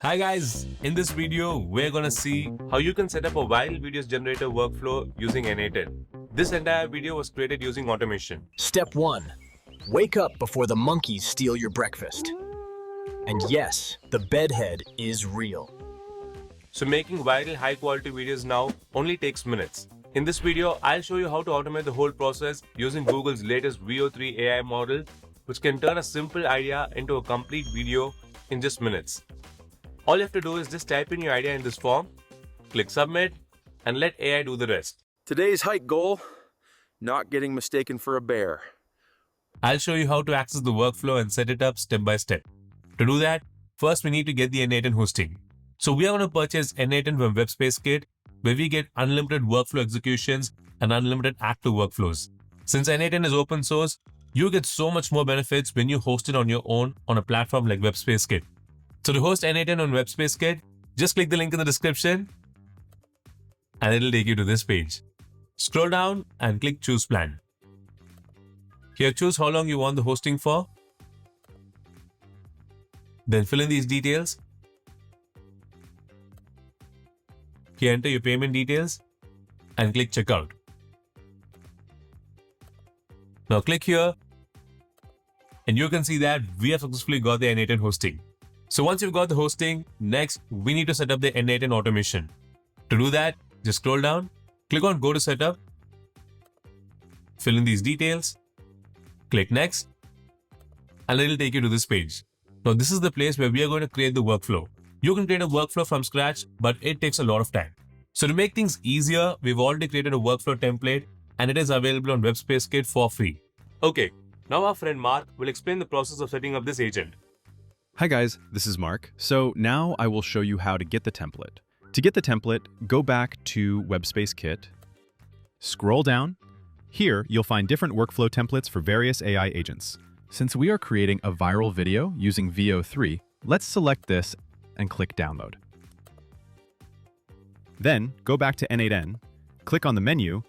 Hi guys, in this video we're gonna see how you can set up a viral videos generator workflow using N8N. This entire video was created using automation. Step 1. Wake up before the monkeys steal your breakfast. And yes, the bedhead is real. So making viral high quality videos now only takes minutes. In this video, I'll show you how to automate the whole process using Google's latest VEO3 AI model, which can turn a simple idea into a complete video in just minutes. All you have to do is just type in your idea in this form, click submit, and let AI do the rest. Today's hike goal, not getting mistaken for a bear. I'll show you how to access the workflow and set it up step by step. To do that, first we need to get the N8N hosting. So we are going to purchase N8N from WebSpace Kit, where we get unlimited workflow executions and unlimited active workflows. Since N8N is open source, you get so much more benefits when you host it on your own on a platform like WebSpace Kit. So to host N8N on WebSpace Kit, just click the link in the description and it'll take you to this page. Scroll down and click Choose Plan. Here, choose how long you want the hosting for. Then fill in these details. Here, enter your payment details and click Checkout. Now click here and you can see that we have successfully got the N8N hosting. So once you've got the hosting, next we need to set up the N8N automation. To do that, just scroll down, click on Go to Setup, fill in these details, click Next, and it'll take you to this page. Now this is the place where we are going to create the workflow. You can create a workflow from scratch, but it takes a lot of time. So to make things easier, we've already created a workflow template and it is available on WebSpace Kit for free. Okay, now our friend Mark will explain the process of setting up this agent. Hi guys, this is Mark. So now I will show you how to get the template. To get the template, go back to WebSpace Kit, scroll down. Here, you'll find different workflow templates for various AI agents. Since we are creating a viral video using VEO3, let's select this and click Download. Then, go back to N8N, click on the menu,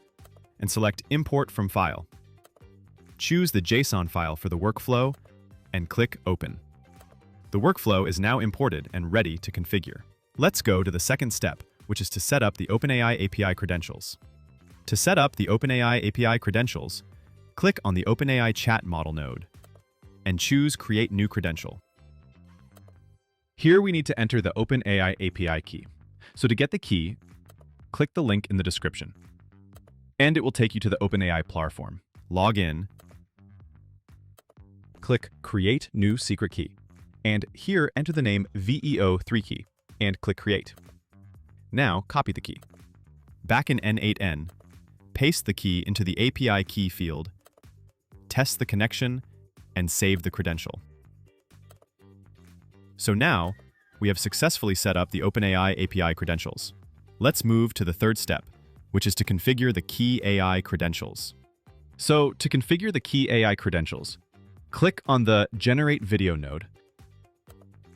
and select Import from File. Choose the JSON file for the workflow, and click Open. The workflow is now imported and ready to configure. Let's go to the second step, which is to set up the OpenAI API Credentials. To set up the OpenAI API Credentials, click on the OpenAI Chat Model node and choose Create New Credential. Here we need to enter the OpenAI API key. So to get the key, click the link in the description. And it will take you to the OpenAI platform. Log in, click Create New Secret Key. And here, enter the name VEO3 key and click Create. Now, copy the key. Back in N8N, paste the key into the API key field, test the connection, and save the credential. So now, we have successfully set up the OpenAI API Credentials. Let's move to the third step, which is to configure the Kie AI Credentials. So, to configure the Kie AI Credentials, click on the Generate Video node,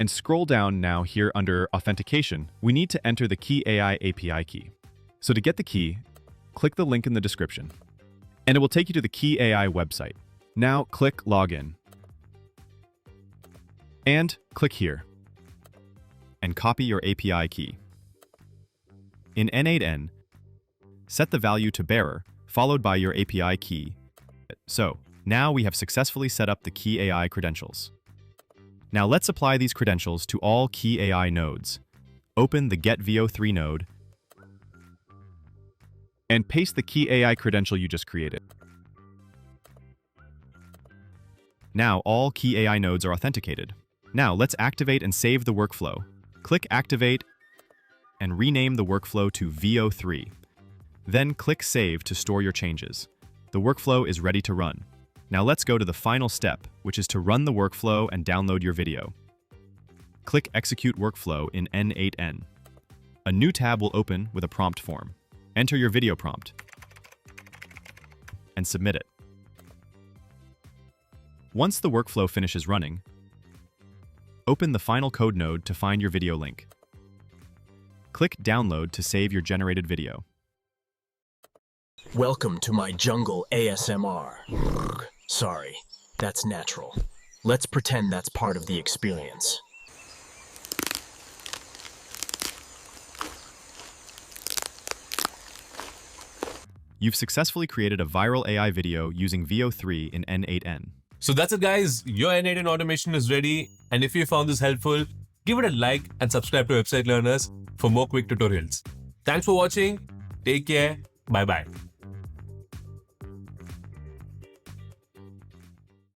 and scroll down now here under Authentication, we need to enter the Kie AI API key. So to get the key, click the link in the description, and it will take you to the Kie AI website. Now click Login, and click here, and copy your API key. In N8N, set the value to bearer, followed by your API key. So now we have successfully set up the Kie AI Credentials. Now let's apply these credentials to all Kie AI nodes. Open the Get VEO3 node and paste the Kie AI credential you just created. Now all Kie AI nodes are authenticated. Now let's activate and save the workflow. Click Activate and rename the workflow to VEO3. Then click Save to store your changes. The workflow is ready to run. Now let's go to the final step, which is to run the workflow and download your video. Click Execute Workflow in N8N. A new tab will open with a prompt form. Enter your video prompt and submit it. Once the workflow finishes running, open the final code node to find your video link. Click Download to save your generated video. Welcome to my jungle ASMR. Sorry, that's natural. Let's pretend that's part of the experience. You've successfully created a viral AI video using VEO3 in N8N. So that's it, guys. Your N8N automation is ready. And if you found this helpful, give it a like and subscribe to Website Learners for more quick tutorials. Thanks for watching. Take care. Bye-bye.